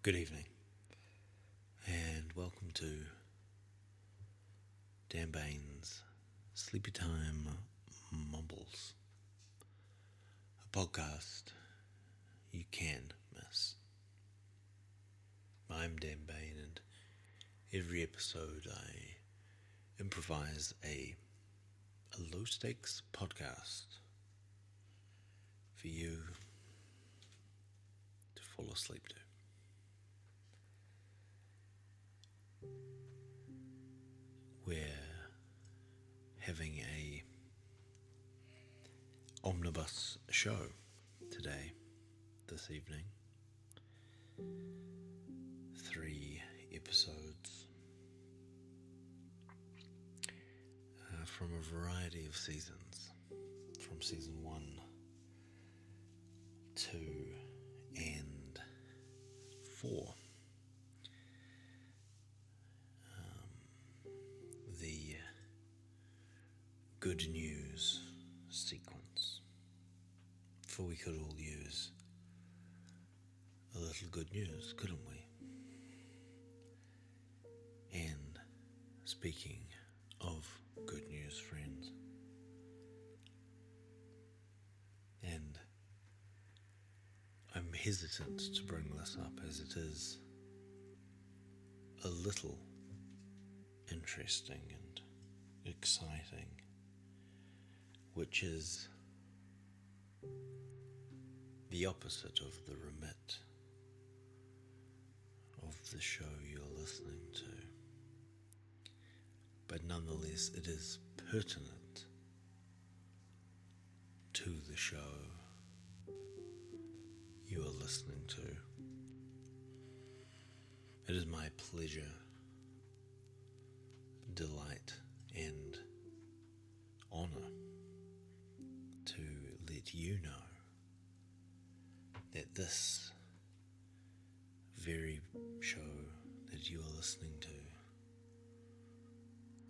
Good evening, and welcome to Dan Bain's Sleepy Time Mumbles, a podcast you can miss. I'm Dan Bain, and every episode I improvise a low-stakes podcast for you to fall asleep to. We're having a Omnibus show this evening. 3 episodes from a variety of seasons, from season 1, 2, and 4. The good news sequence, for we could all use a little good news, couldn't we? And speaking of good news, friends, and I'm hesitant to bring this up as it is a little interesting and exciting, which is the opposite of the remit of the show you're listening to, but nonetheless it is pertinent to the show you are listening to. It is my pleasure, delight, and honor to let you know that this very show that you are listening to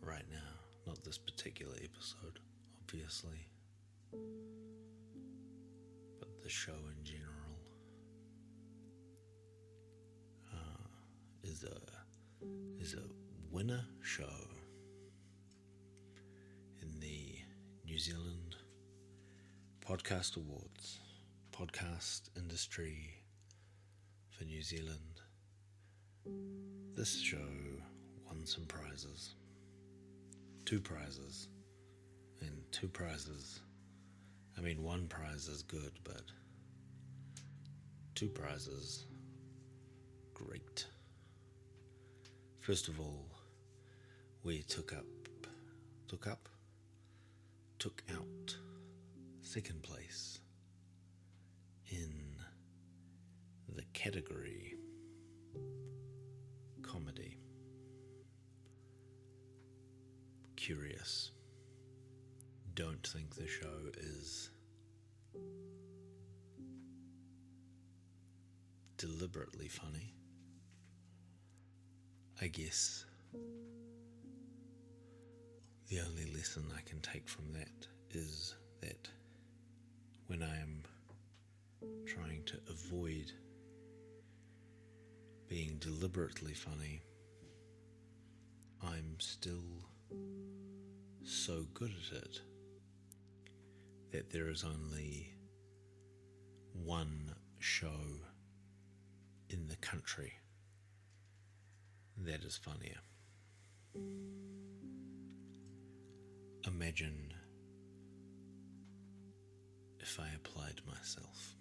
right now, not this particular episode, obviously, but the show in general, is a winner show in the New Zealand Podcast Awards, podcast industry for New Zealand. This show won some prizes, 2 prizes, and 2 prizes, I mean 1 prize is good, but 2 prizes, great. First of all, we took out second place in the category comedy. Curious. Don't think the show is deliberately funny. I guess the only lesson I can take from that is that when I am trying to avoid being deliberately funny, I'm still so good at it that there is only one show in the country that is funnier. Imagine if I applied myself.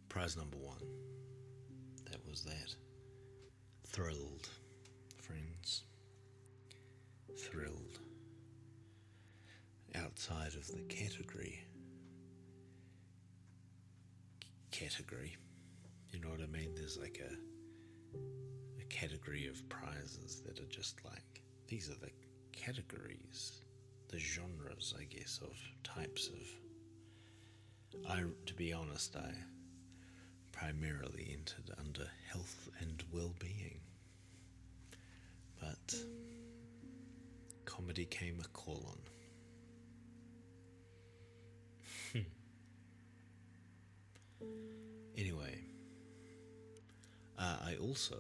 Prize number 1. That was that. Thrilled, friends. Thrilled. Outside of the category, you know what I mean? There's like a category of prizes that are just like, these are the categories, the genres, I guess, of types of, to be honest, I primarily entered under health and well-being, but comedy came a call on. also,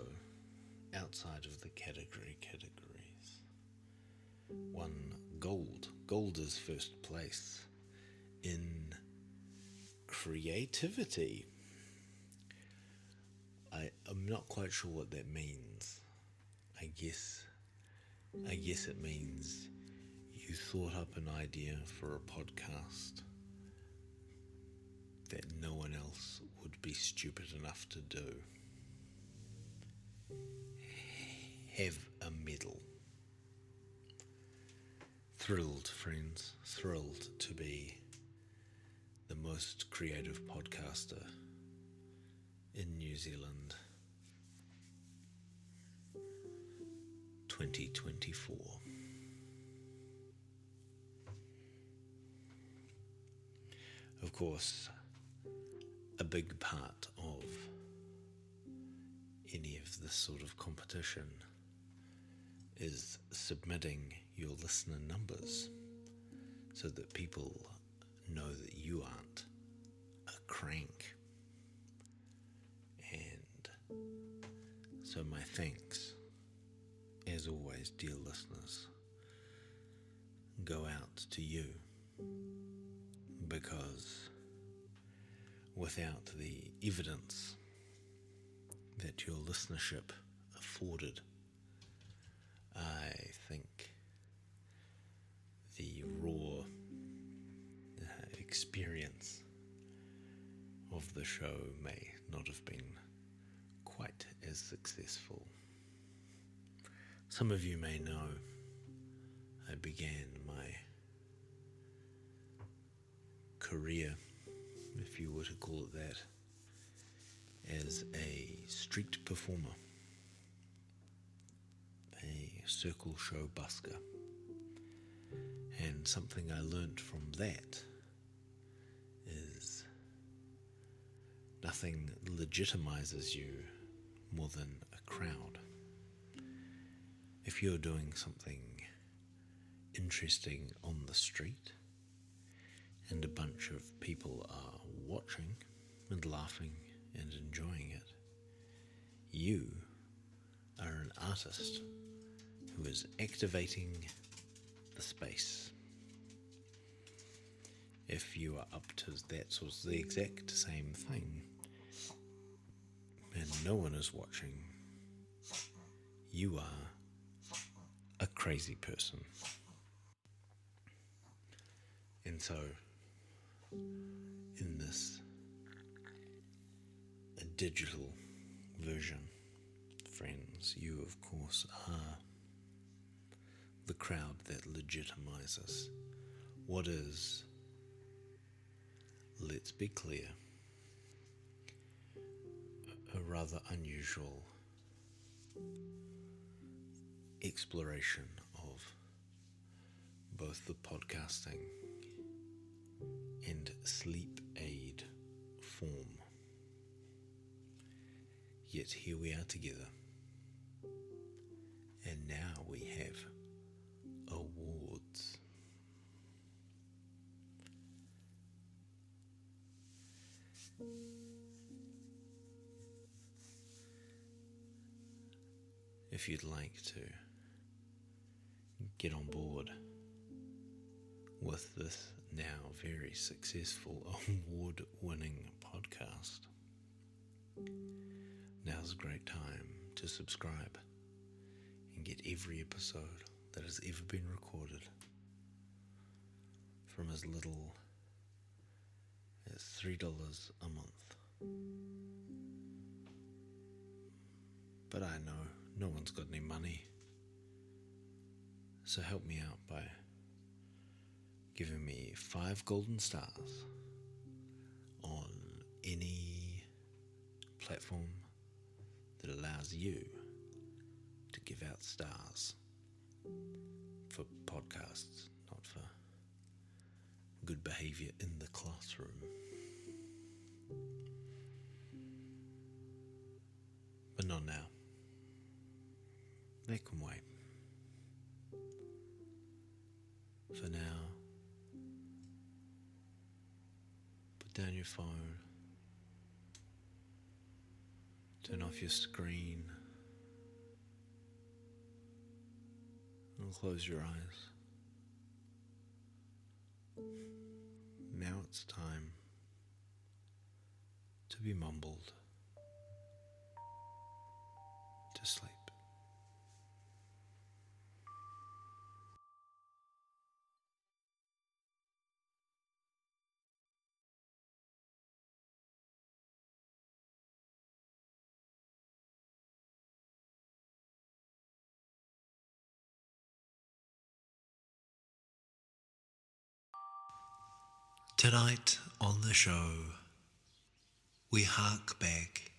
outside of the categories, won gold. Gold is first place in creativity. I'm not quite sure what that means. I guess it means you thought up an idea for a podcast that no one else would be stupid enough to do. Have a medal. Thrilled, friends, thrilled to be the most creative podcaster in New Zealand 2024. Of course, a big part of any of this sort of competition is submitting your listener numbers so that people know that you aren't a crank. And so my thanks, as always, dear listeners, go out to you, because without the evidence that your listenership afforded, I think the raw experience of the show may not have been quite as successful. Some of you may know I began my career, if you were to call it that, as a street performer, a circle show busker. And something I learnt from that is nothing legitimizes you more than a crowd. If you're doing something interesting on the street and a bunch of people are watching and laughing and enjoying it, you are an artist who is activating the space. If you are up to that sort of the exact same thing and no one is watching, you are a crazy person. And so, in this digital version, friends, you of course are the crowd that legitimizes what is, let's be clear, a rather unusual exploration of both the podcasting and sleep aid form. Yet here we are together, and now we have awards. If you'd like to get on board with this now very successful award-winning podcast, now's a great time to subscribe and get every episode that has ever been recorded from as little as $3 a month. But I know no one's got any money, so help me out by giving me 5 golden stars on any platform that allows you to give out stars for podcasts, not for good behaviour in the classroom. But not now. That can wait. For now, put down your phone, Turn off your screen and close your eyes. Now it's time to be mumbled to sleep. Tonight on the show, we hark back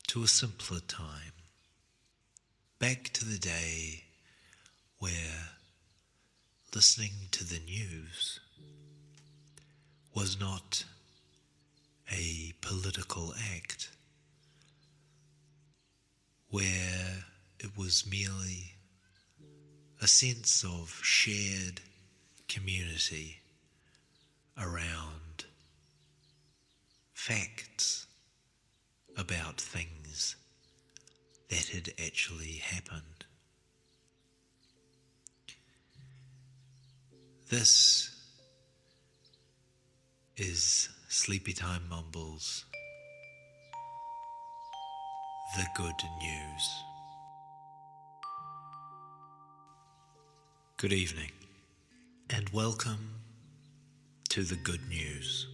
to a simpler time, back to the day where listening to the news was not a political act, where it was merely a sense of shared community around facts about things that had actually happened. This is Sleepy Time Mumbles, the good news. Good evening, and welcome to the good news.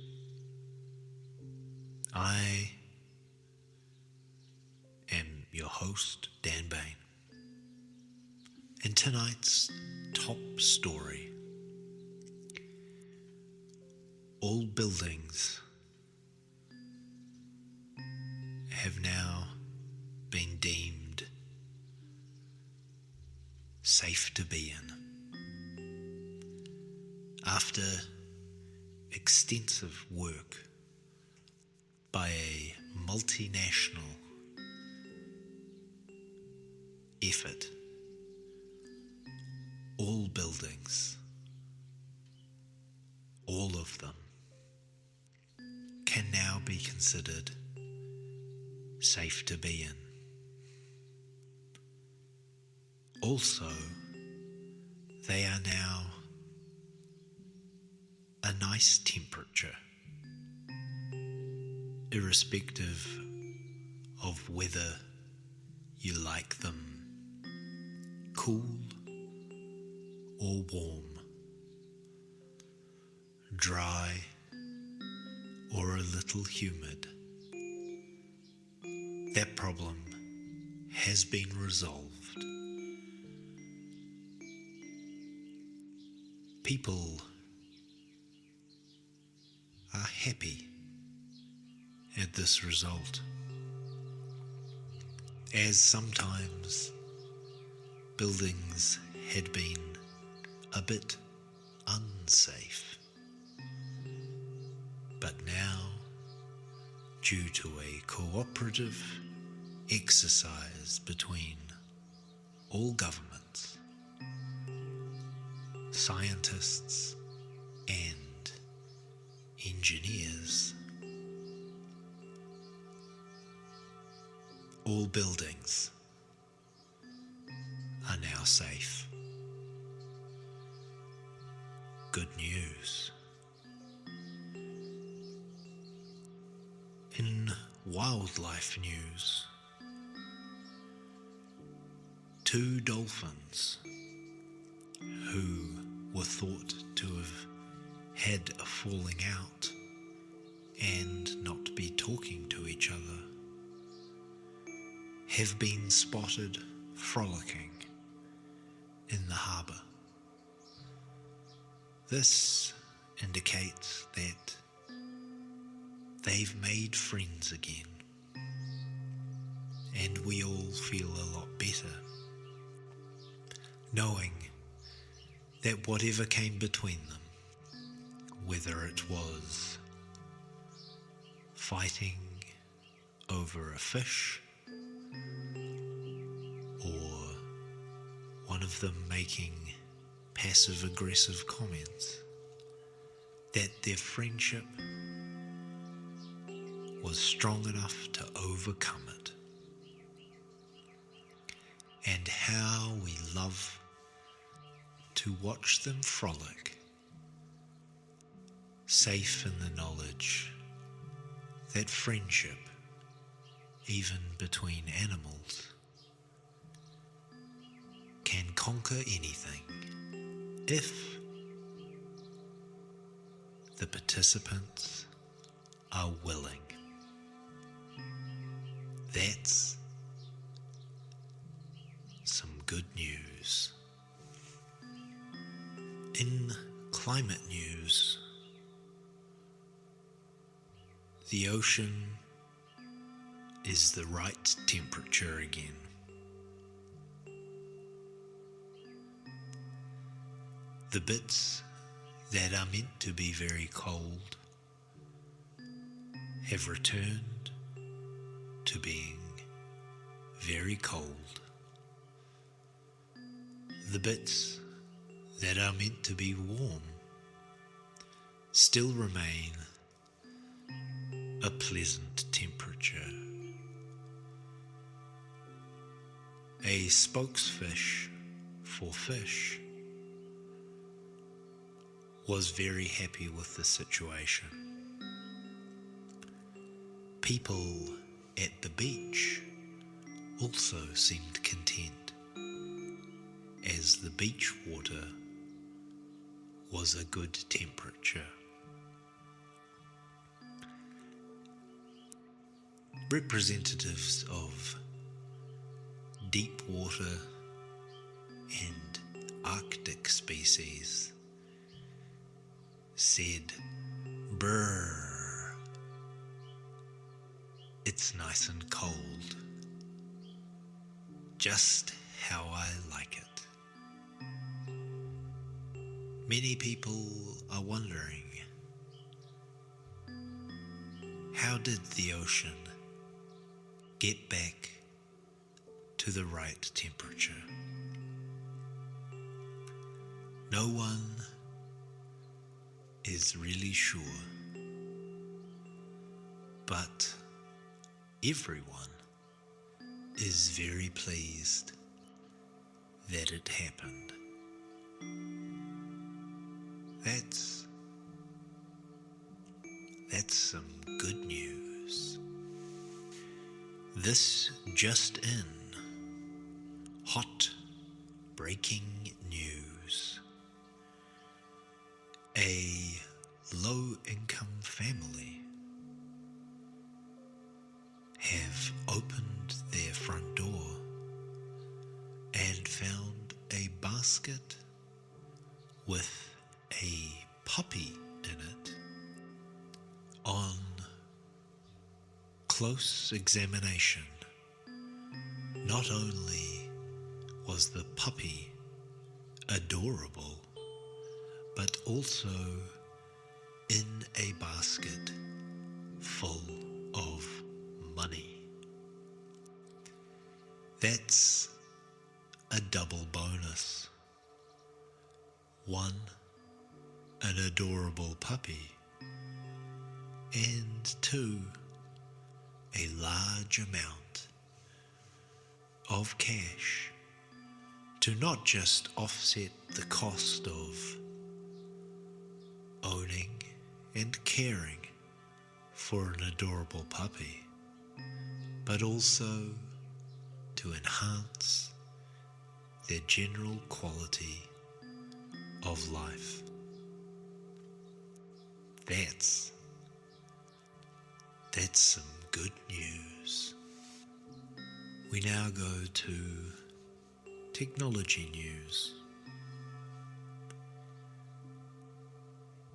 I am your host, Dan Bain, and tonight's top story: all buildings have now been deemed safe to be in. After extensive work by a multinational effort, all buildings, all of them, can now be considered safe to be in. Also, they are now a nice temperature, irrespective of whether you like them cool or warm, dry or a little humid. That problem has been resolved. People are happy at this result, as sometimes buildings had been a bit unsafe, but now, due to a cooperative exercise between all governments, scientists and engineers, all buildings are now safe. Good news. In wildlife news, 2 dolphins who were thought to have had a falling out and not be talking to each other have been spotted frolicking in the harbour. This indicates that they've made friends again, and we all feel a lot better knowing that whatever came between them, whether it was fighting over a fish or one of them making passive-aggressive comments, that their friendship was strong enough to overcome it. And how we love to watch them frolic, safe in the knowledge that friendship, even between animals, can conquer anything if the participants are willing. That's some good news. In climate news, the ocean is the right temperature again. The bits that are meant to be very cold have returned to being very cold. The bits that are meant to be warm still remain a pleasant temperature. A spokesfish for fish was very happy with the situation. People at the beach also seemed content, as the beach water was a good temperature. Representatives of deep water and Arctic species said, "Brrr, it's nice and cold, just how I like it." Many people are wondering, how did the ocean get back to the right temperature? No one is really sure, but everyone is very pleased that it happened. That's some good news. This just in, hot breaking news. A low-income family have opened their front door and found a basket with a puppy in it. On close examination, not only was the puppy adorable, but also in a basket full of money. That's a double bonus. One, an adorable puppy, and two, a large amount of cash to not just offset the cost of owning and caring for an adorable puppy, but also to enhance their general quality of life. That's some good news. We now go to technology news.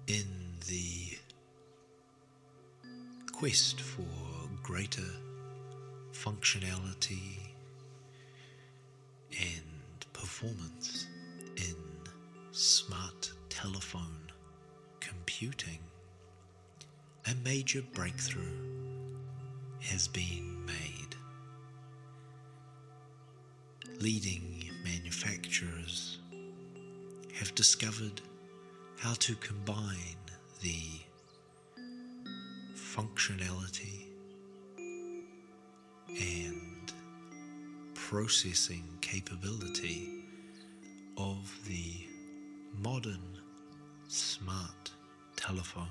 In the quest for greater functionality and performance in smart telephone computing, a major breakthrough has been made. Leading manufacturers have discovered how to combine the functionality and processing capability of the modern smart telephone,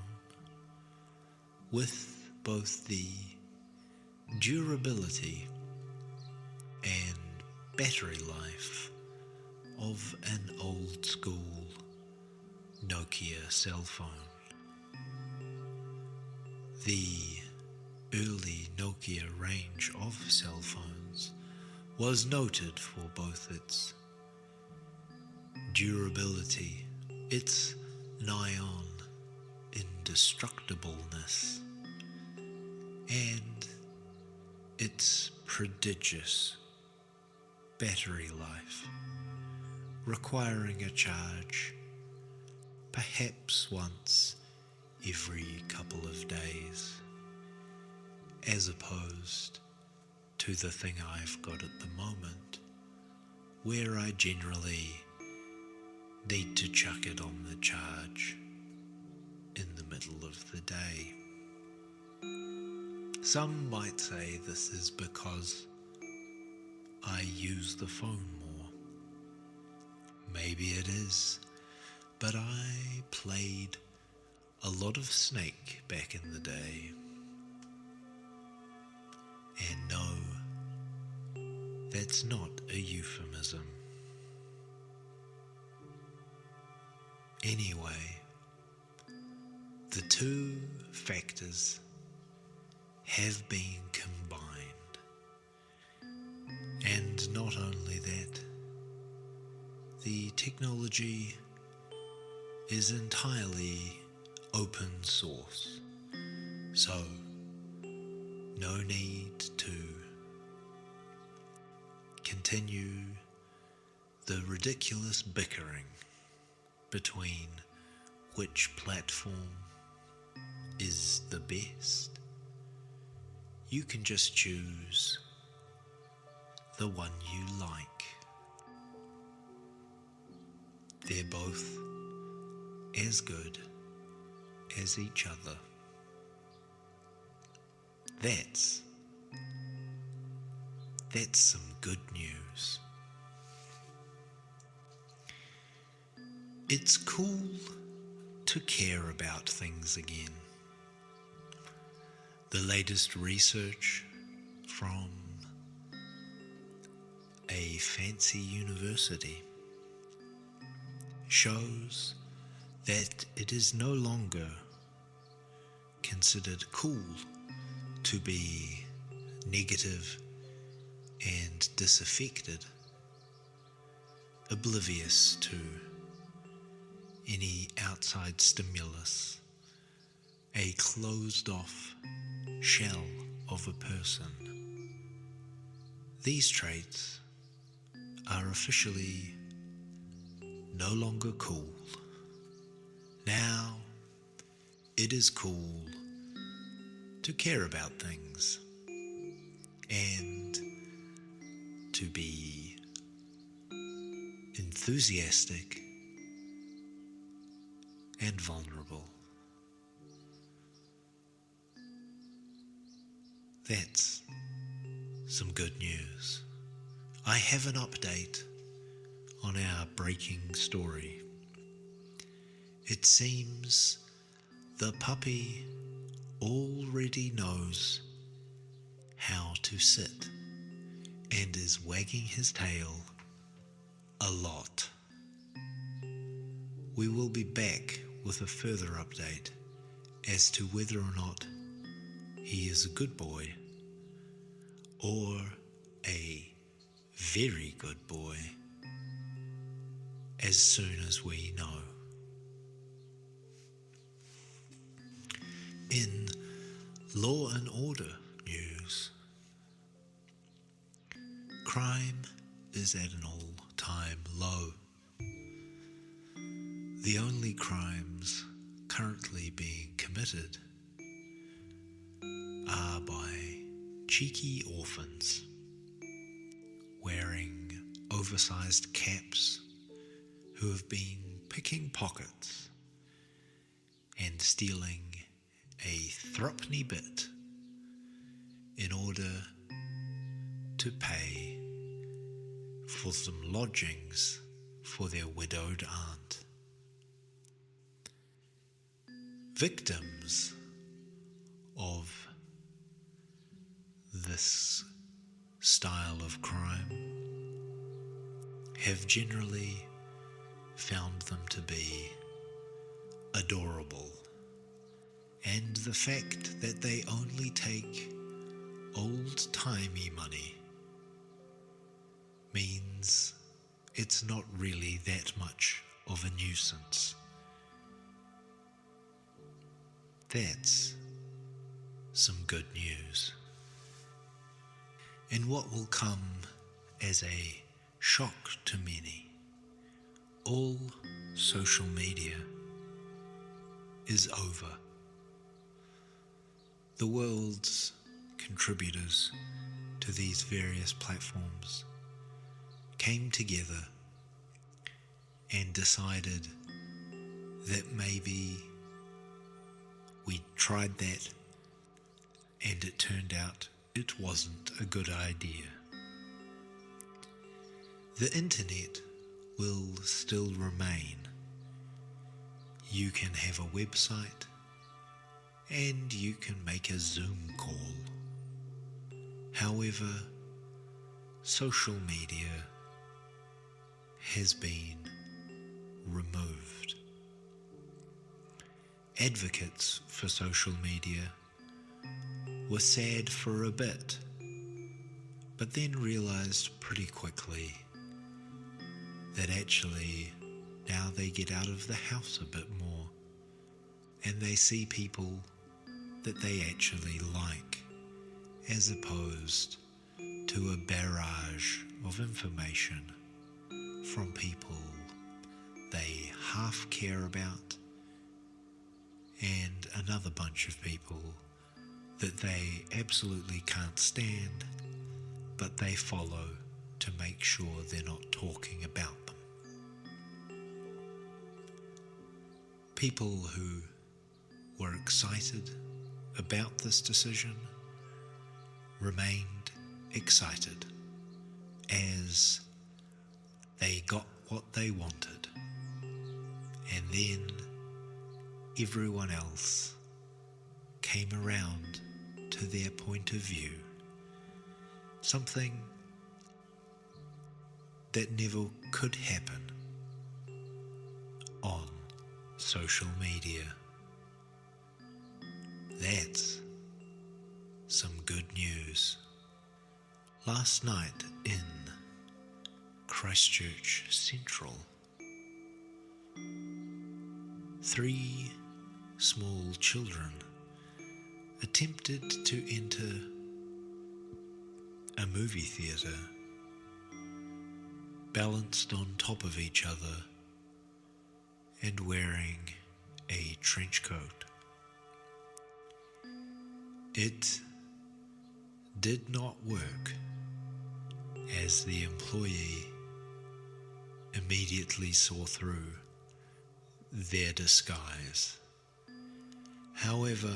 with both the durability and battery life of an old school Nokia cell phone. The early Nokia range of cell phones was noted for both its durability, its nigh-on indestructibleness, and its prodigious battery life, requiring a charge perhaps once every couple of days, as opposed to the thing I've got at the moment, where I generally need to chuck it on the charge in the middle of the day. Some might say this is because I use the phone more. Maybe it is, but I played a lot of Snake back in the day. And no, that's not a euphemism. Anyway, the two factors have been combined. And not only that, the technology is entirely open source, so no need to continue the ridiculous bickering between which platform is the best. You can just choose the one you like. They're both as good as each other. That's some good news. It's cool to care about things again. The latest research from a fancy university shows that it is no longer considered cool to be negative and disaffected, oblivious to any outside stimulus, a closed-off shell of a person. These traits are officially no longer cool. Now, it is cool to care about things and to be enthusiastic and vulnerable. That's some good news. I have an update on our breaking story. It seems the puppy already knows how to sit and is wagging his tail a lot. We will be back with a further update as to whether or not he is a good boy or a very good boy as soon as we know. In Law and Order news, crime is at an all-time low. The only crimes currently being committed are by cheeky orphans wearing oversized caps who have been picking pockets and stealing a threepenny bit in order to pay for some lodgings for their widowed aunt. Victims of this style of crime have generally found them to be adorable, and the fact that they only take old-timey money means it's not really that much of a nuisance. That's some good news. And what will come as a shock to many, all social media is over. The world's contributors to these various platforms came together and decided that maybe we tried that and it turned out it wasn't a good idea. The internet will still remain. You can have a website and you can make a Zoom call. However, social media has been removed. Advocates for social media were sad for a bit, but then realized pretty quickly that actually now they get out of the house a bit more and they see people that they actually like, as opposed to a barrage of information from people they half care about and another bunch of people that they absolutely can't stand, but they follow to make sure they're not talking about them. People who were excited about this decision remained excited as they got what they wanted, and then everyone else came around to their point of view, something that never could happen on social media. That's some good news. Last night in Christchurch Central, 3 small children attempted to enter a movie theatre, balanced on top of each other and wearing a trench coat. It did not work, as the employee immediately saw through their disguise. However,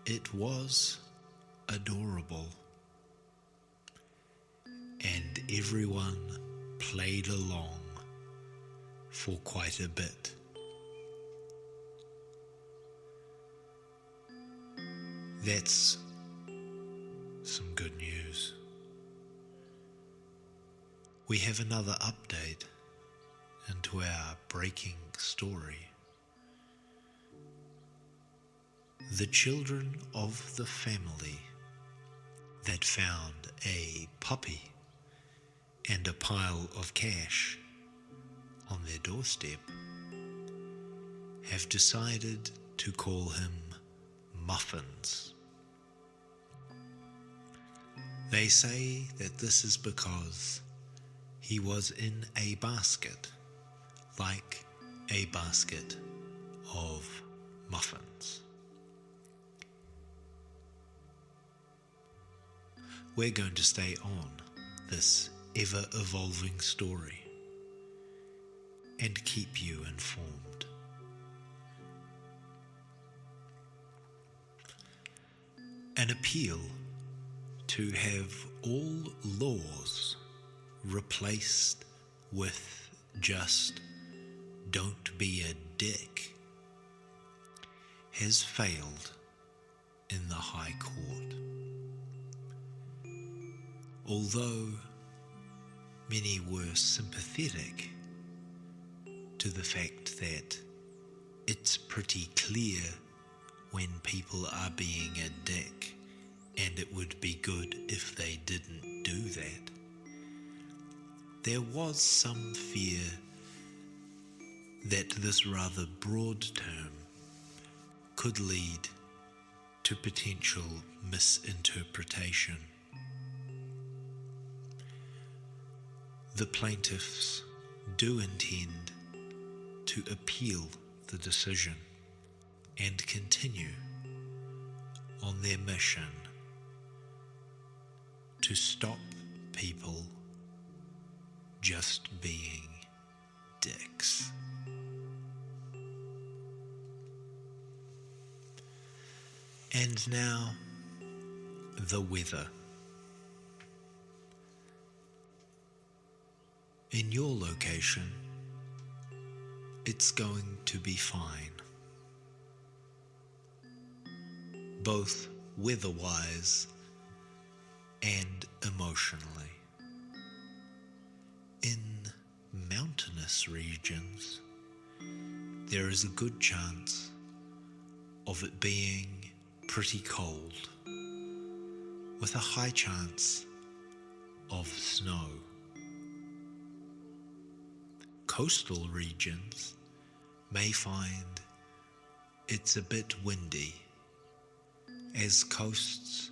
it was adorable, and everyone played along for quite a bit. That's some good news. We have another update into our breaking story. The children of the family that found a puppy and a pile of cash on their doorstep have decided to call him Muffins. They say that this is because he was in a basket, like a basket of muffins. We're going to stay on this ever-evolving story and keep you informed. An appeal to have all laws replaced with just "don't be a dick" has failed in the High Court. Although many were sympathetic to the fact that it's pretty clear when people are being a dick, and it would be good if they didn't do that, there was some fear that this rather broad term could lead to potential misinterpretation. The plaintiffs do intend to appeal the decision and continue on their mission to stop people just being dicks. And now, the weather. In your location, it's going to be fine, both weather-wise and emotionally. In mountainous regions, there is a good chance of it being pretty cold, with a high chance of snow. Coastal regions may find it's a bit windy, as coasts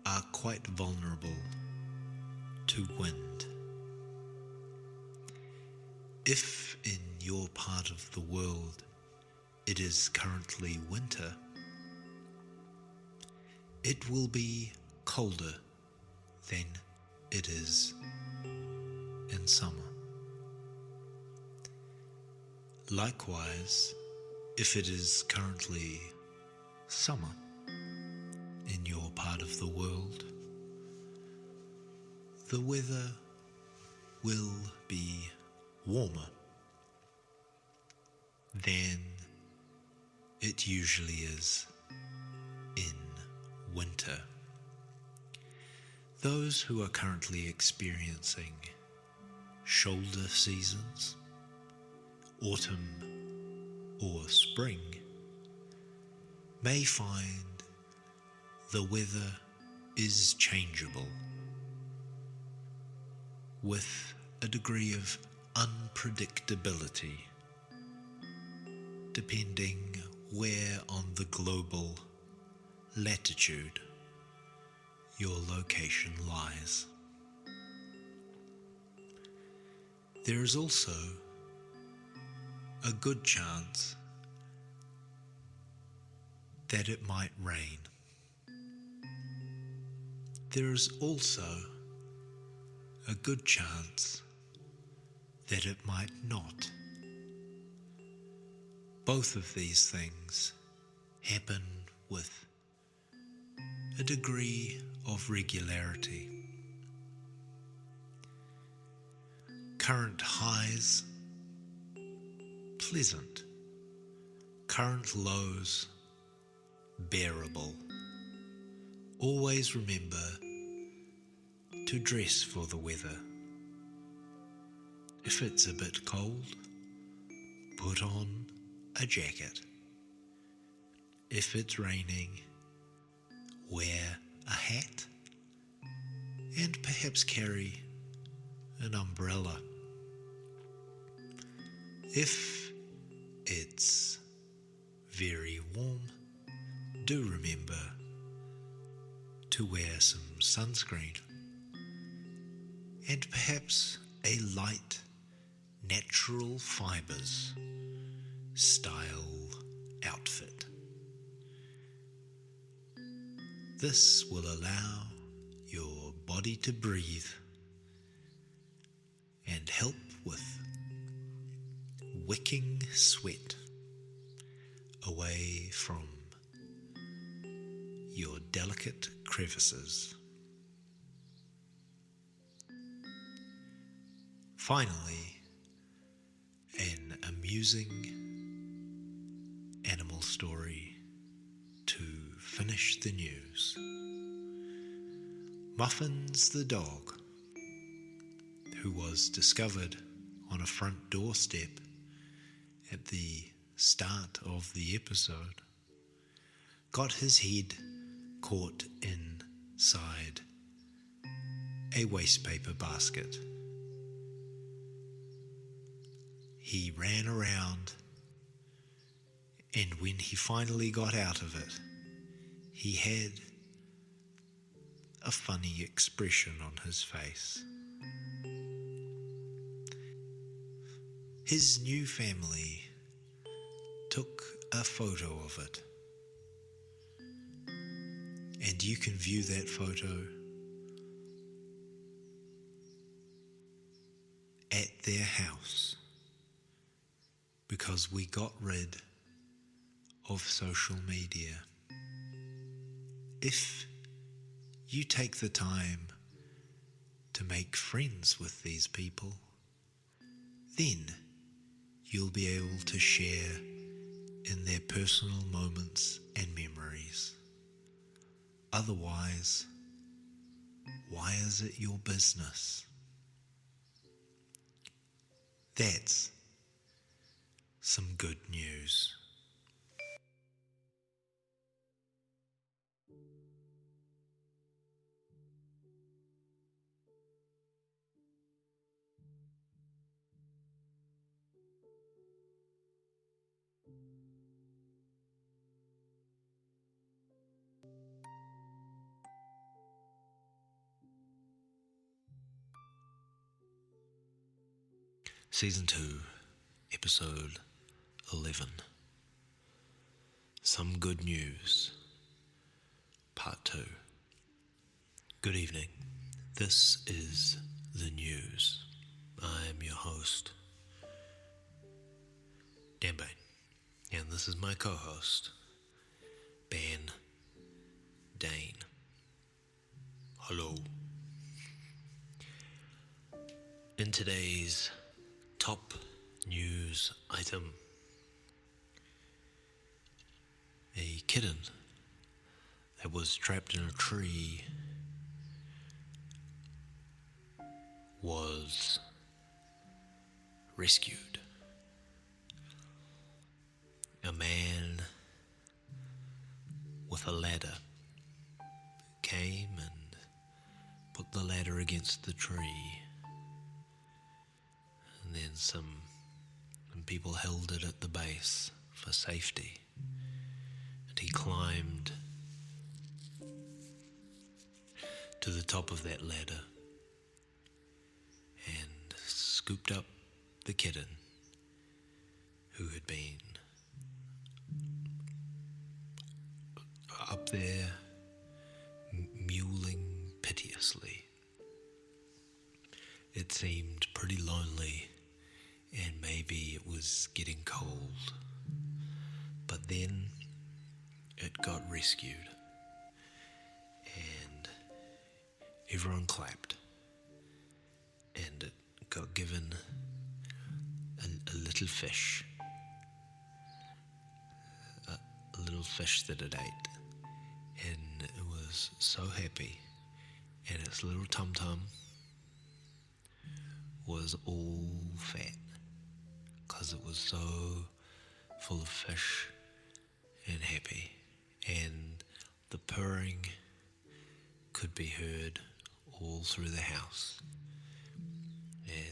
are quite vulnerable to wind. If in your part of the world it is currently winter, it will be colder than it is in summer. Likewise, if it is currently summer in your part of the world, the weather will be warmer than it usually is in winter. Those who are currently experiencing shoulder seasons, autumn or spring, may find the weather is changeable, with a degree of unpredictability, depending where on the global latitude your location lies. There is also a good chance that it might rain. There is also a good chance that it might not. Both of these things happen with a degree of regularity. Current highs, pleasant. Current lows, bearable. Always remember to dress for the weather. If it's a bit cold, put on a jacket. If it's raining, wear a hat and perhaps carry an umbrella. If it's very warm, do remember to wear some sunscreen and perhaps a light natural fibers style outfit. This will allow your body to breathe and help with wicking sweat away from your delicate crevices. Finally, an amusing animal story to finish the news. Muffins the dog, who was discovered on a front doorstep at the start of the episode, got his head caught inside a wastepaper basket. He ran around, and when he finally got out of it, he had a funny expression on his face. His new family took a photo of it, and you can view that photo at their house, because we got rid of social media. If you take the time to make friends with these people, then you'll be able to share in their personal moments and memories. Otherwise, why is it your business? That's some good news. Season 2, Episode 11. Some Good News, Part 2. Good evening. This is the news. I am your host, Dan Bain, and this is my co-host, Ben Dane. Hello. In today's top news item, a kitten that was trapped in a tree was rescued. A man with a ladder came and put the ladder against the tree. And then some people held it at the base for safety. And he climbed to the top of that ladder and scooped up the kitten who had been up there mewling piteously. It seemed pretty lonely, and maybe it was getting cold. But then it got rescued, and everyone clapped, and it got given a little fish, a little fish that it ate, and it was so happy, and its little tum-tum was all fat, because it was so full of fish and happy, and the purring could be heard all through the house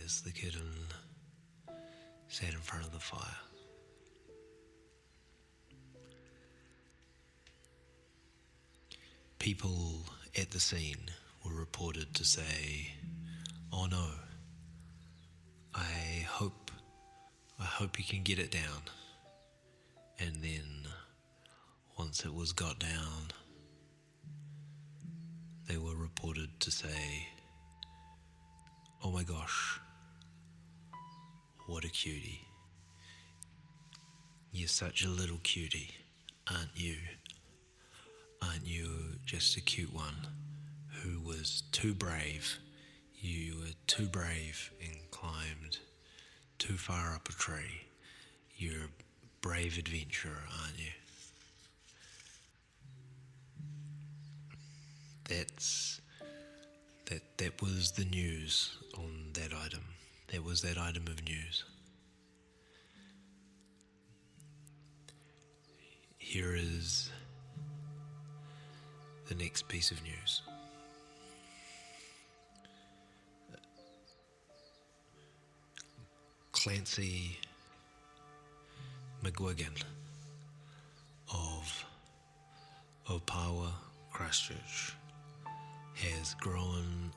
as the kitten sat in front of the fire. People at the scene were reported to say, "Oh no, I hope you can get it down." And then once it was got down, they were reported to say, "Oh my gosh, what a cutie. You're such a little cutie, aren't you? Aren't you just a cute one who was too brave You were too brave and climbed too far up a tree. You're a brave adventurer, aren't you? That was the news on that item. That was that item of news. Here is the next piece of news. Clancy McGuigan of Opawa, Christchurch, has grown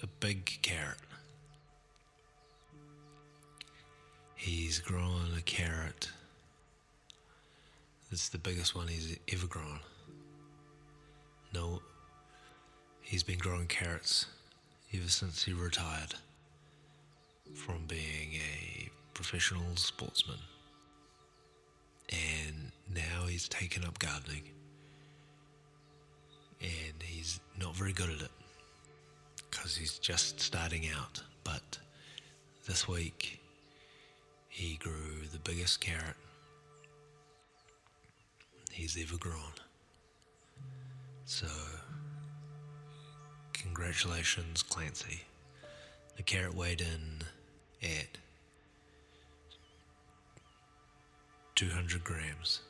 a big carrot. He's grown a carrot that's the biggest one he's ever grown. No, he's been growing carrots ever since he retired from being a professional sportsman. And now he's taken up gardening. And he's not very good at it because he's just starting out. But this week he grew the biggest carrot he's ever grown. So congratulations, Clancy. The carrot weighed in at 200 grams.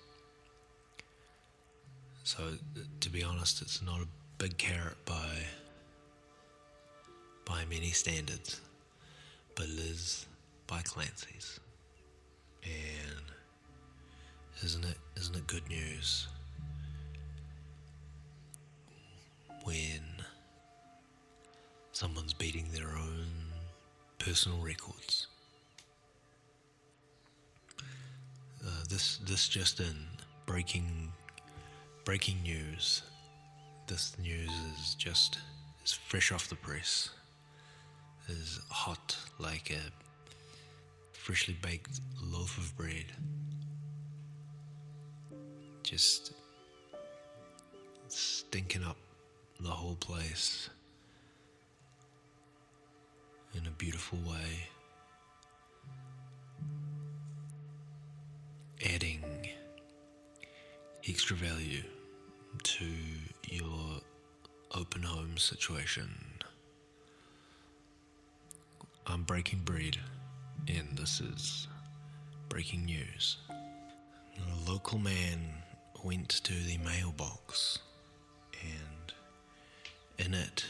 So, to be honest, it's not a big carrot by many standards, but it is by Clancy's. And isn't it good news when someone's beating their own personal records? This just in, breaking news. This news is fresh off the press. Is hot like a freshly baked loaf of bread. Just stinking up the whole place in a beautiful way. Adding extra value to your open home situation. I'm breaking bread, and this is breaking news. A local man went to the mailbox, and in it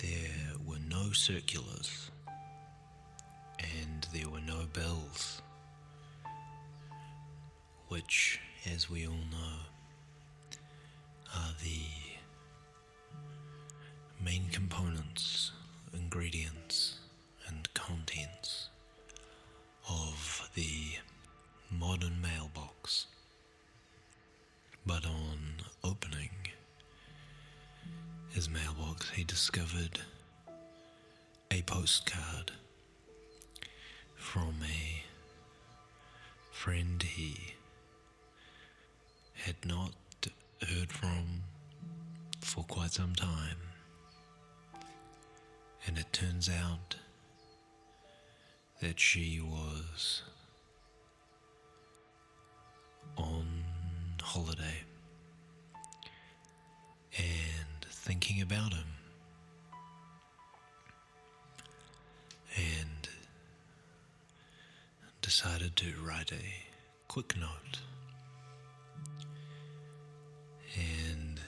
there were no circulars, and there were no bills, which, as we all know, are the main components, ingredients, and contents of the modern mailbox. But on opening his mailbox, he discovered a postcard from a friend he had not heard from for quite some time. And it turns out that she was on holiday and thinking about him, and decided to write a quick note. And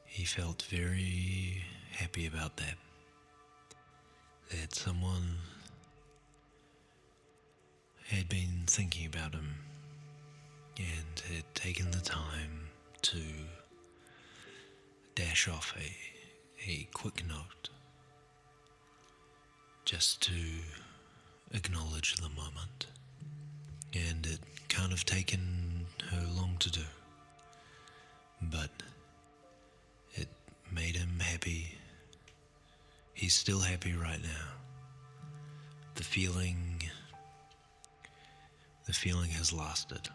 he felt very happy about that someone had been thinking about him and had taken the time to dash off a quick note just to acknowledge the moment. And it can't have taken her long to do, but it made him happy. He's still happy right now. The feeling has lasted.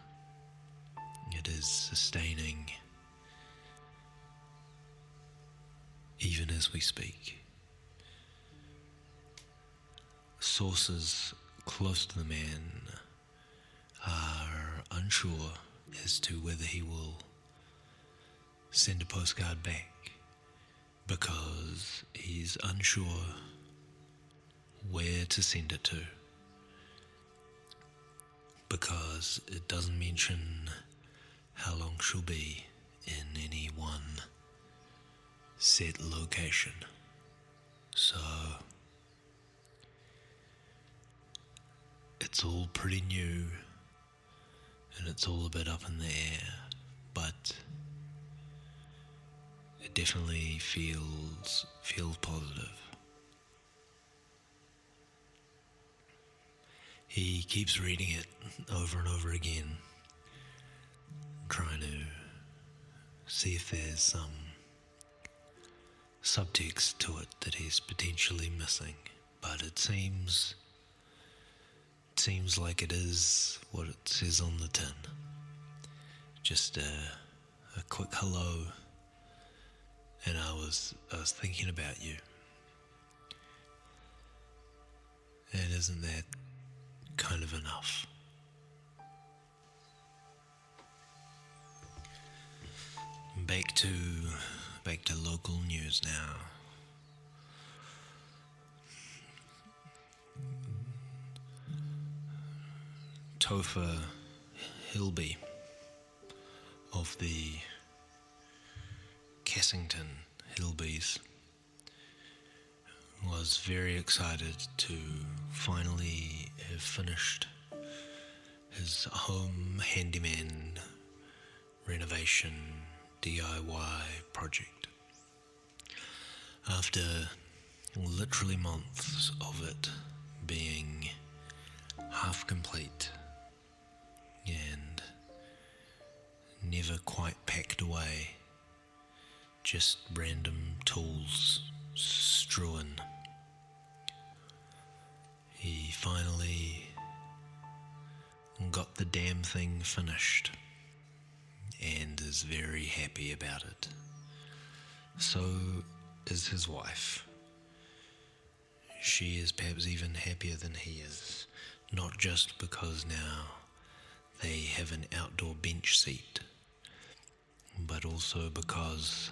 It is sustaining even as we speak. Sources close to the man are unsure as to whether he will send a postcard back, because he's unsure where to send it to, because it doesn't mention how long she'll be in any one set location. So it's all pretty new and it's all a bit up in the air, but it definitely feels positive. He keeps reading it over and over again, trying to see if there's some subtext to it that he's potentially missing, but it seems like it is what it says on the tin. Just a quick hello, and I was thinking about you. And isn't that kind of enough? Back to local news now. Topher Hilby of the Cassington Hilbys was very excited to finally have finished his home handyman renovation DIY project. After literally months of it being half complete and never quite packed away, just random tools strewn, he finally got the damn thing finished and is very happy about it. So is his wife. She is perhaps even happier than he is, not just because now they have an outdoor bench seat, but also because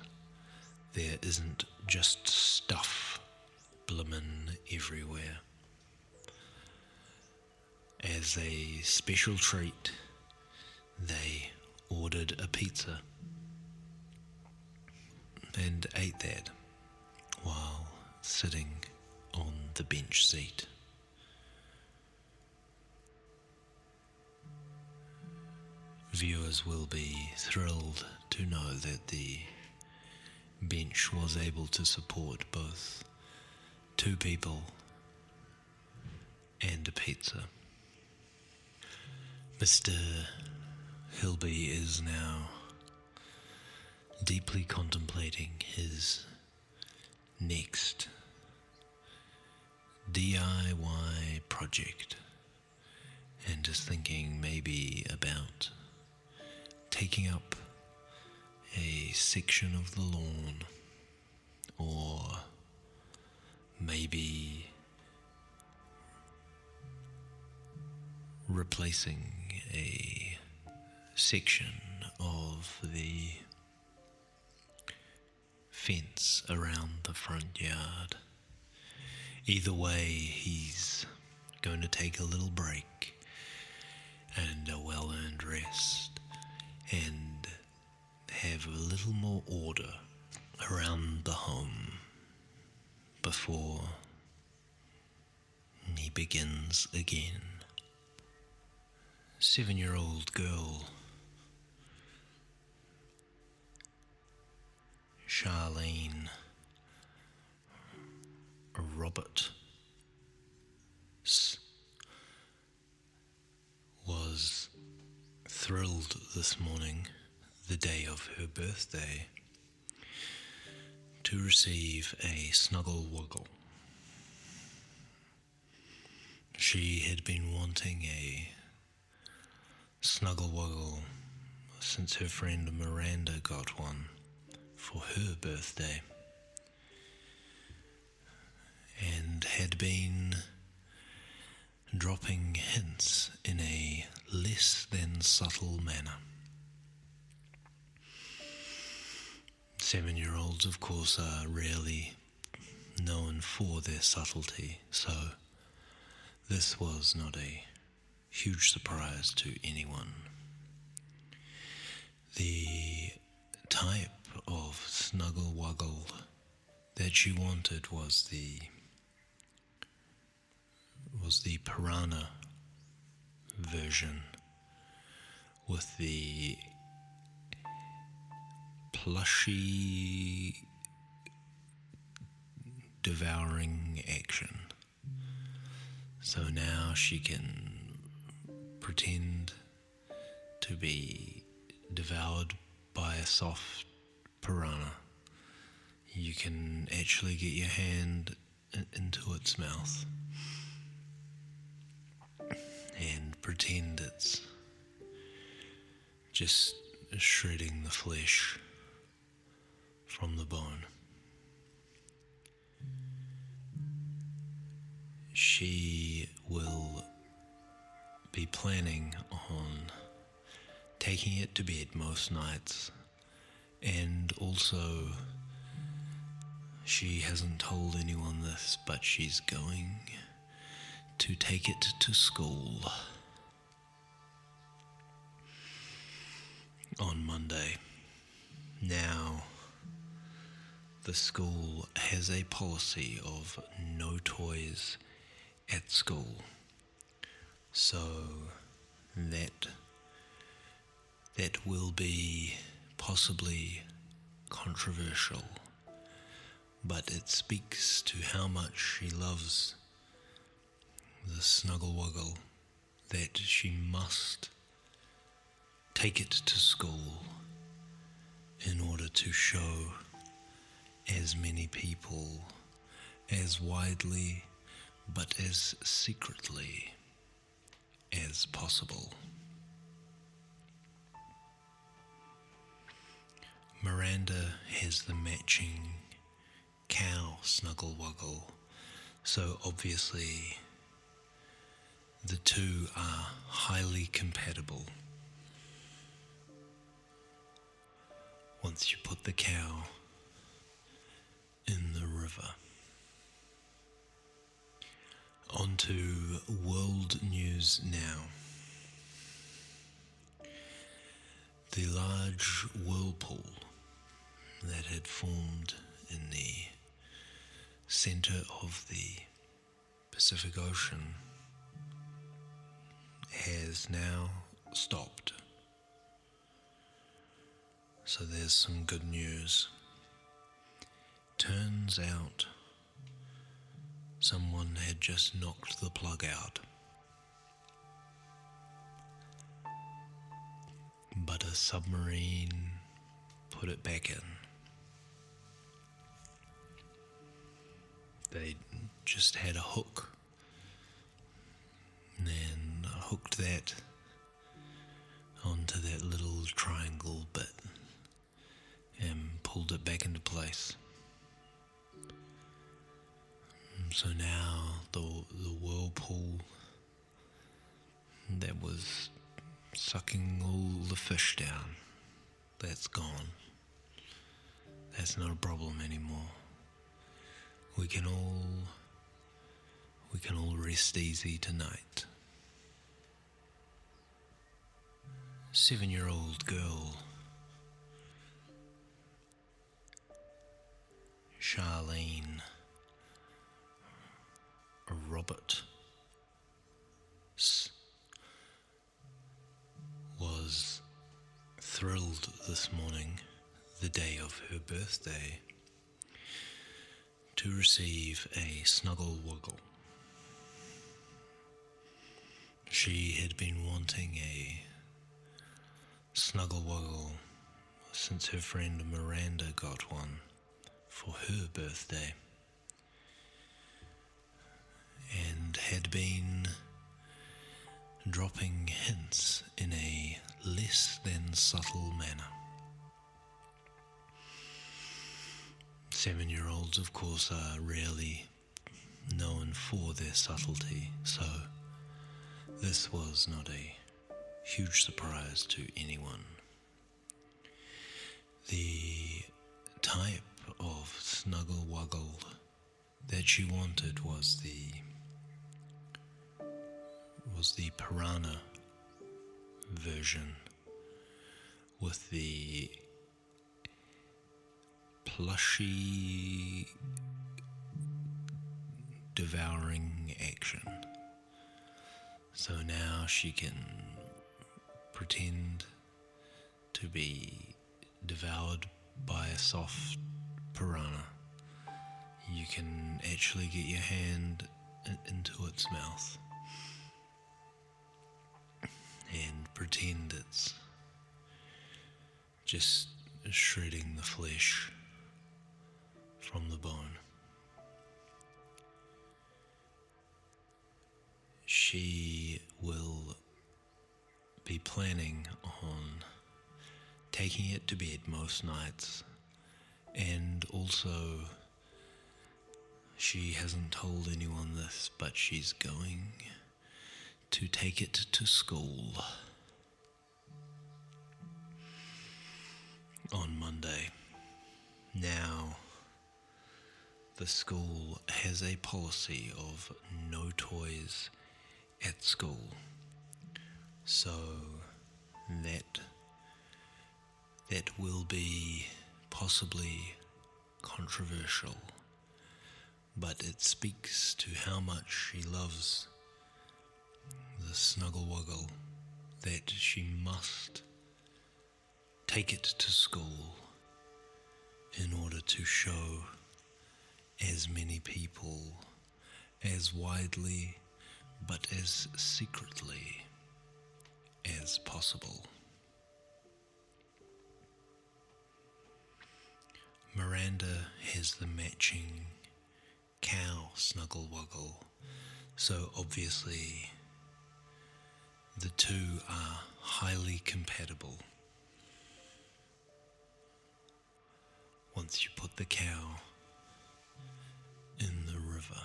there isn't just stuff bloomin' everywhere. As a special treat, they ordered a pizza and ate that while sitting on the bench seat. Viewers will be thrilled to know that the bench was able to support both 2 people and a pizza. Mr. Hilby is now deeply contemplating his next DIY project and is thinking maybe about taking up a section of the lawn, or maybe replacing a section of the fence around the front yard. Either way, he's going to take a little break and a well-earned rest and have a little more order around the home before he begins again. 7-year-old girl Charlene Roberts was thrilled this morning, the day of her birthday, to receive a snuggle wuggle. She had been wanting a snuggle wuggle since her friend Miranda got one for her birthday. and had been dropping hints in a less than subtle manner. 7-year-olds, of course, are rarely known for their subtlety, so this was not a huge surprise to anyone. The type of snuggle wuggle that she wanted was the piranha version with the plushy devouring action. So now she can pretend to be devoured by a soft piranha. You can actually get your hand into its mouth and pretend it's just shredding the flesh from the bone. She will be planning on taking it to bed most nights, and also she hasn't told anyone this, but she's going to take it to school on Monday. Now, the school has a policy of no toys at school, so that will be possibly controversial, but it speaks to how much she loves the snuggle wuggle that she must take it to school in order to show as many people, as widely but as secretly as possible. Miranda has the matching cow snuggle wuggle, so obviously the two are highly compatible. Once you put the cow in the river. On to world news now. The large whirlpool that had formed in the center of the Pacific Ocean has now stopped. So there's some good news. Turns out someone had just knocked the plug out. But a submarine put it back in. They just had a hook and hooked that onto that little triangle bit and pulled it back into place. So now the whirlpool that was sucking all the fish down, that's gone. That's not a problem anymore. We can all rest easy tonight. 7-year-old girl Charlene Roberts was thrilled this morning, the day of her birthday, to receive a snuggle wuggle. She had been wanting a snuggle wuggle since her friend Miranda got one for her birthday, and had been dropping hints in a less than subtle manner. 7-year-olds, of course, are rarely known for their subtlety, so this was not a huge surprise to anyone. The type of snuggle wuggle that she wanted was the piranha version with the plushy devouring action. So now she can pretend to be devoured by a soft piranha. You can actually get your hand into its mouth and pretend it's just shredding the flesh from the bone. She will be planning on taking it to bed most nights, and also she hasn't told anyone this, but she's going to take it to school on Monday. Now, the school has a policy of no toys at school, so that will be possibly controversial, but it speaks to how much she loves the snuggle wuggle that she must take it to school in order to show as many people, as widely but as secretly as possible. Miranda has the matching cow snuggle wuggle, so obviously the two are highly compatible. Once you put the cow in the river.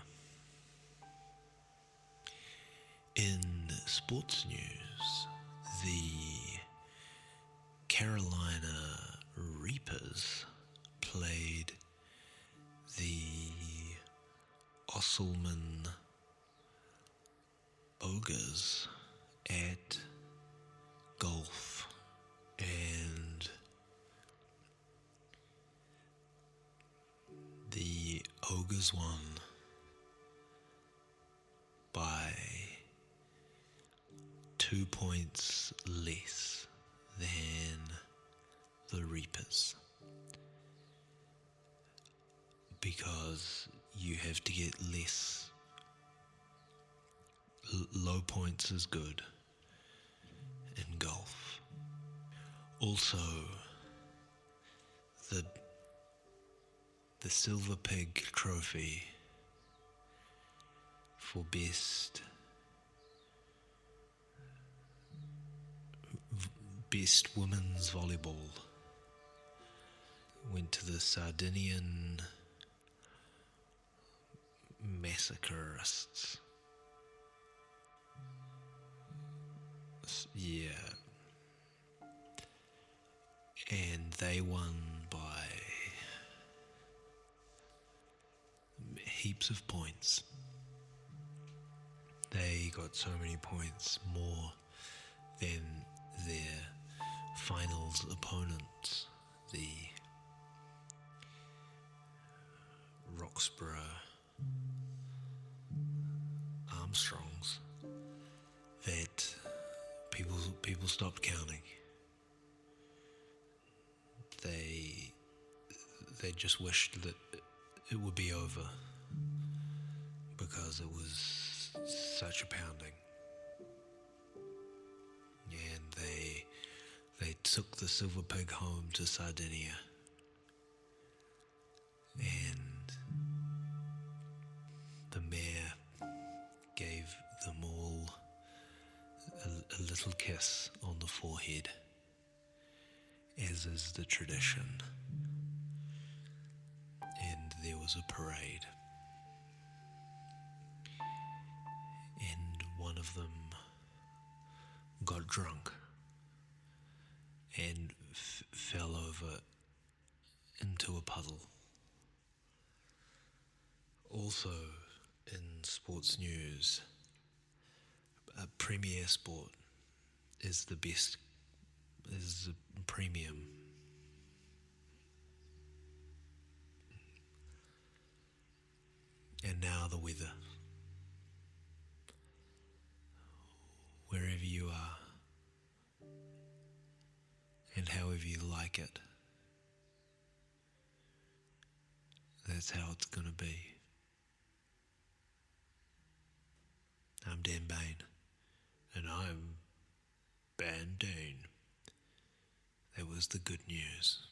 In sports news, the Carolina Reapers played the Osselman Ogres at golf, and the Ogres won by 2 points less than the Reapers, because you have to get less. Low points is good in golf. Also, the Silver Pig Trophy for best women's volleyball went to the Sardinian massacreists. Yeah. And they won by heaps of points. They got so many points more than their finals opponents, the Roxburgh Armstrongs, that people stopped counting. They just wished that it would be over, because it was such a pounding. And they took the Silver Pig home to Sardinia, and the mayor gave them all a little kiss on the forehead, as is the tradition. And there was a parade. of them got drunk and fell over into a puddle. Also, in sports news, Premier Sport is the best, is the premium. And now the weather. Wherever you are, and however you like it, that's how it's going to be. I'm Dan Bain, and I'm Bandane. That was the good news.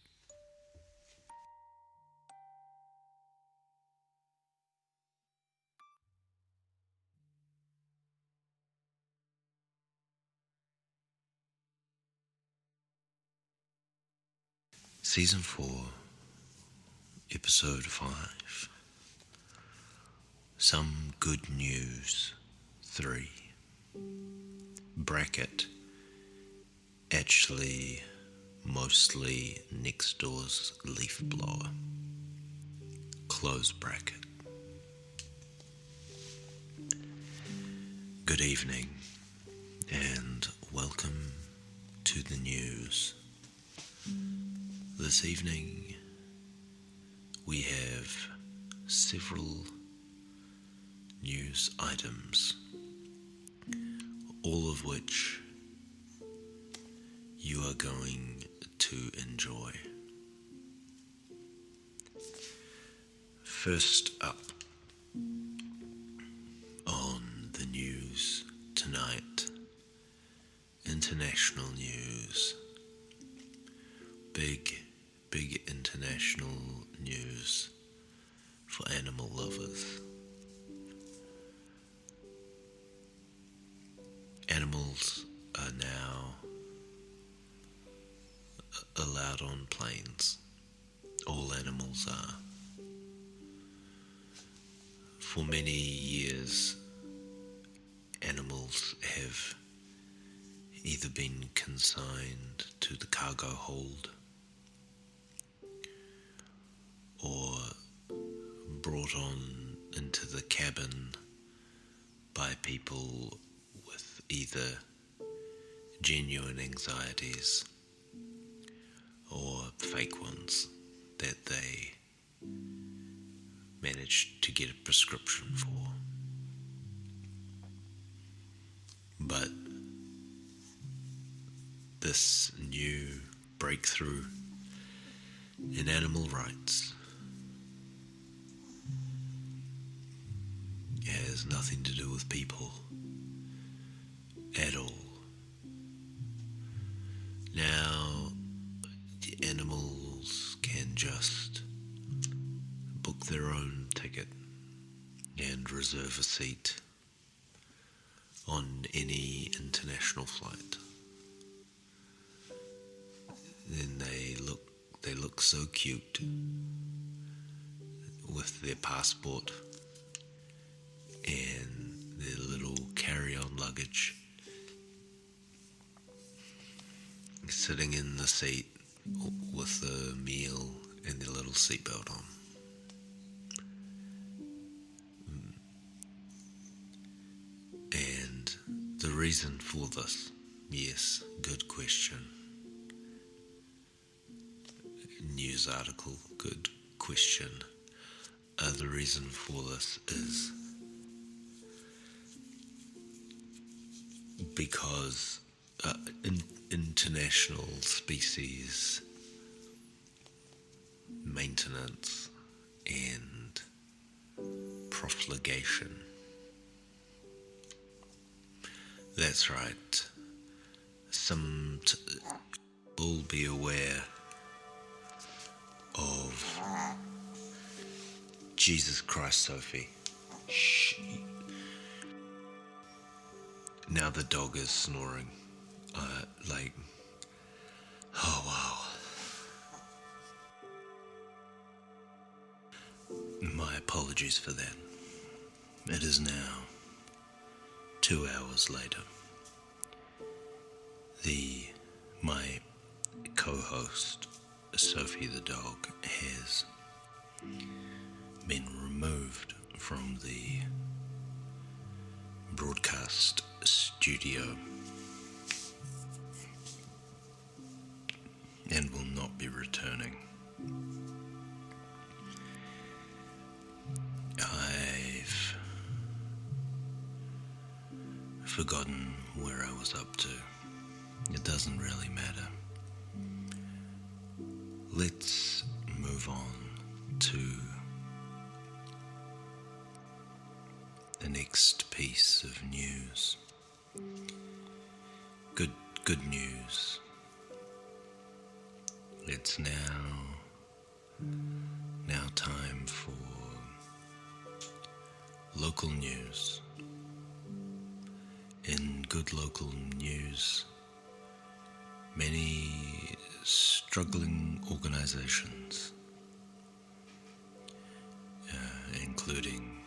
Season 4, Episode 5. Some Good News 3. Bracket. Actually, mostly next door's leaf blower. Close bracket. Good evening, and welcome to the news. This evening, we have several news items, all of which you are going to enjoy. First up on the news tonight, international news. Big international news for animal lovers. Animals are now allowed on planes. All animals are. For many years, animals have either been consigned to the cargo hold or brought on into the cabin by people with either genuine anxieties or fake ones that they managed to get a prescription for. But this new breakthrough in animal rights has nothing to do with people at all. Now, the animals can just book their own ticket and reserve a seat on any international flight. Then they look so cute with their passport and their little carry-on luggage, sitting in the seat with the meal and their little seatbelt on. And the reason for this, yes, good question. News article, good question. The reason for this is because international species maintenance and profligation. That's right. Some will be aware of Jesus Christ, Sophie. Shh. Now the dog is snoring. Oh wow. My apologies for that. It is now 2 hours later, my co-host, Sophie the dog, has been removed from the broadcast studio and will not be returning. I've forgotten where I was up to. It doesn't really matter. Let's move on to the next piece of news. Good news. It's now time for local news. In good local news, many struggling organizations, including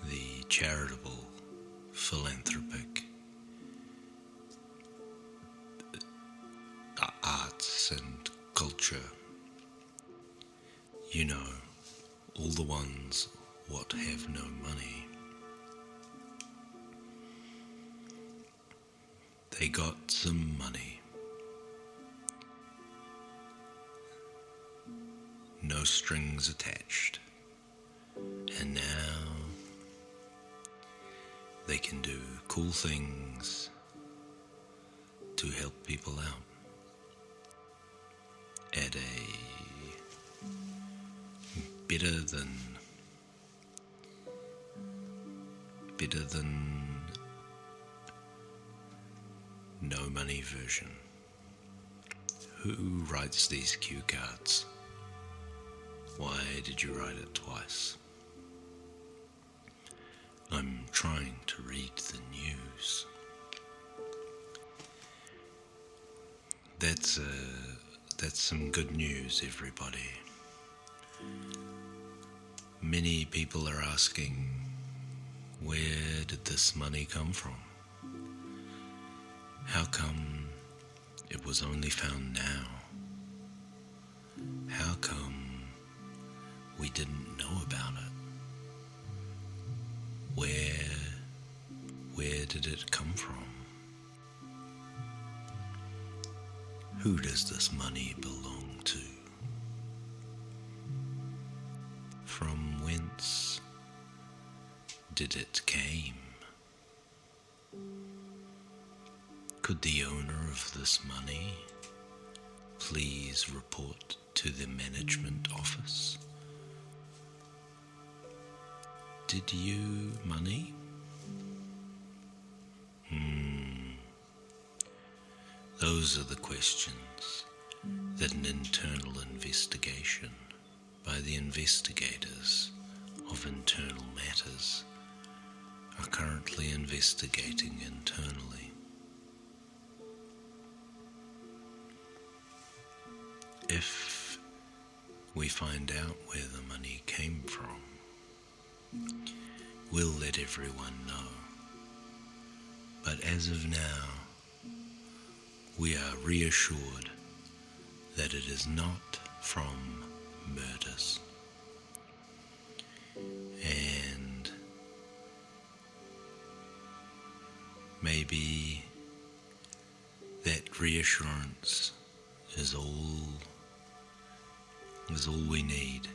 the charitable, philanthropic, arts and culture, all the ones what have no money. They got some money. No strings attached. And now they can do cool things to help people out at a better than no money version. Who writes these cue cards? Why did you write it twice? I'm trying to read the news. That's some good news, everybody. Many people are asking, where did this money come from? How come it was only found now? How come we didn't know about it? Where did it come from? Who does this money belong to? From whence did it came? Could the owner of this money please report to the management office? Did you money? Those are the questions that an internal investigation by the investigators of internal matters are currently investigating internally. If we find out where the money came from, we'll let everyone know. But as of now, we are reassured that it is not from murders. And maybe that reassurance is all we need,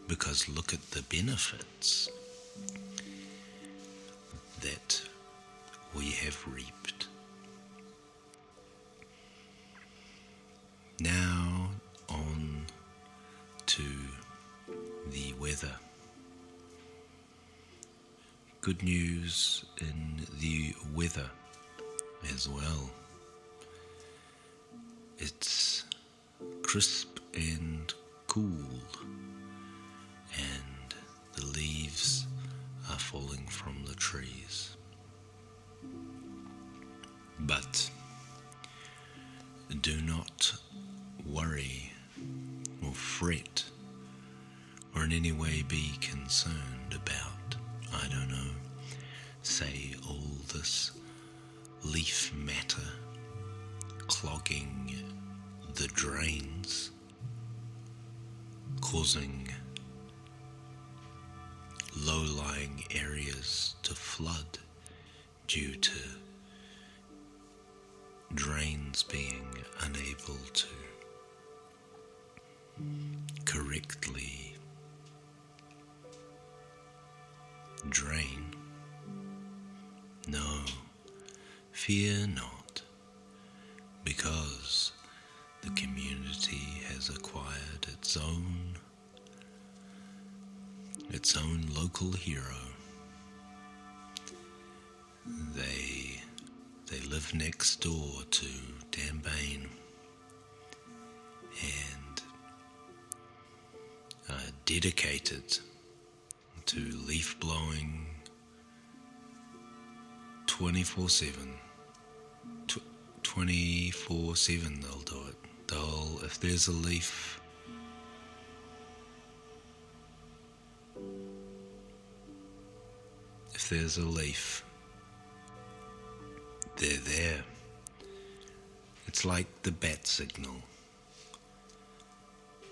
because look at the benefits that we have reaped. Now on to the weather. Good news in the weather as well. It's crisp and cool, and the leaves are falling from the trees. But do not worry or fret or in any way be concerned about, say all this leaf matter clogging the drains, causing low-lying areas to flood due to drains being unable to correctly drain. No, fear not, because the community has acquired its own local hero. They live next door to Dambane and are dedicated to leaf blowing 24/7. 24/7 they'll do it. If there's a leaf, they're there. It's like the bat signal,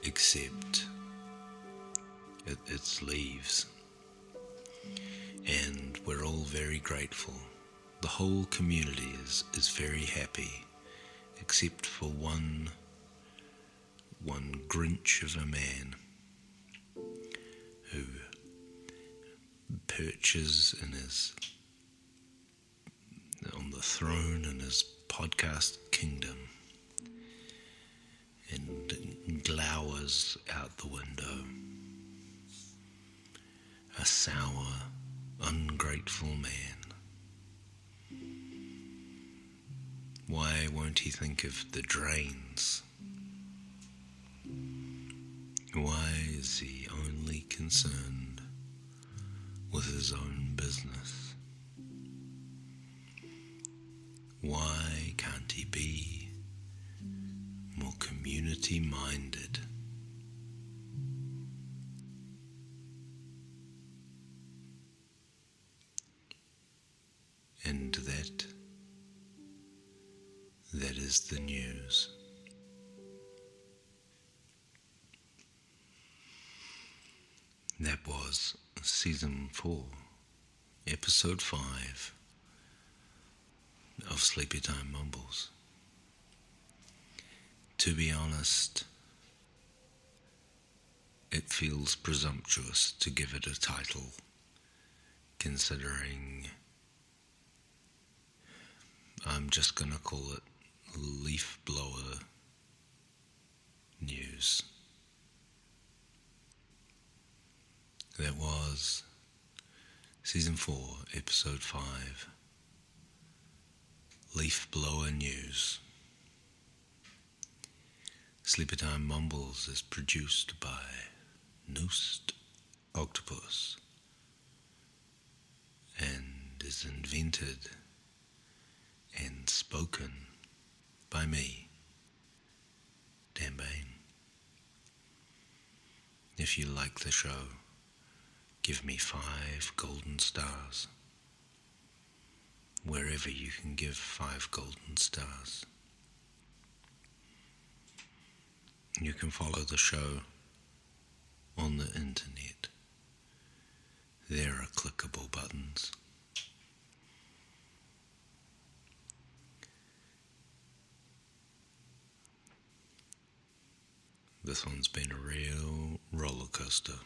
except it's leaves. And we're all very grateful. The whole community is very happy, except for one Grinch of a man who perches on the throne in his podcast kingdom and glowers out the window. A sour, ungrateful man. Why won't he think of the drains? Why is he only concerned with his own business? Why can't he be more community-minded? And that is the news. That was Season 4, Episode 5 of Sleepy Time Mumbles. To be honest, it feels presumptuous to give it a title, considering I'm just going to call it Leaf Blower News. That was Season 4, Episode 5, Leaf Blower News. Sleepy Time Mumbles is produced by Noosed Octopus and is invented and spoken by me, Dambane. If you like the show, give me 5 golden stars, wherever you can give 5 golden stars. You can follow the show on the internet. There are clickable buttons. This one's been a real roller coaster.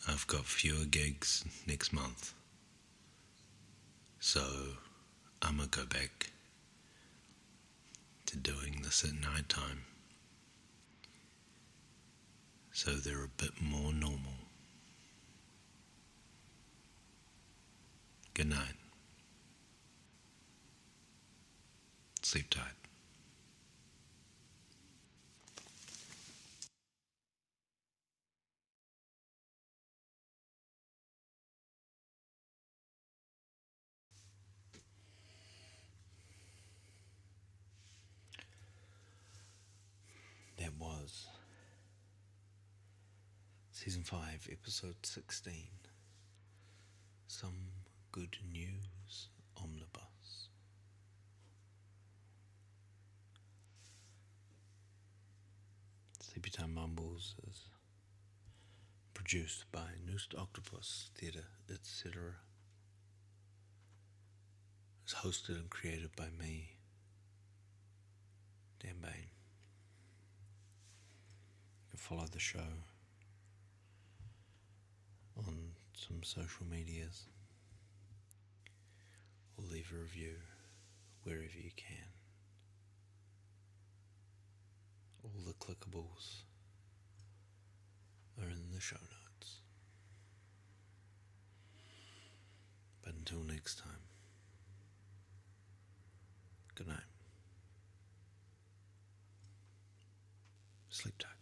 I've got fewer gigs next month, so I'm gonna go back to doing this at night time, so they're a bit more normal. Good night. Sleep tight. That was was Season 5, Episode 16. Some Good News Omnibus. Sleepytime Mumbles is produced by Noosed Octopus Theatre, etc. It's hosted and created by me, Dan Bain. You can follow the show on some social medias or leave a review wherever you can. All the clickables are in the show notes. But until next time, good night. Sleep tight.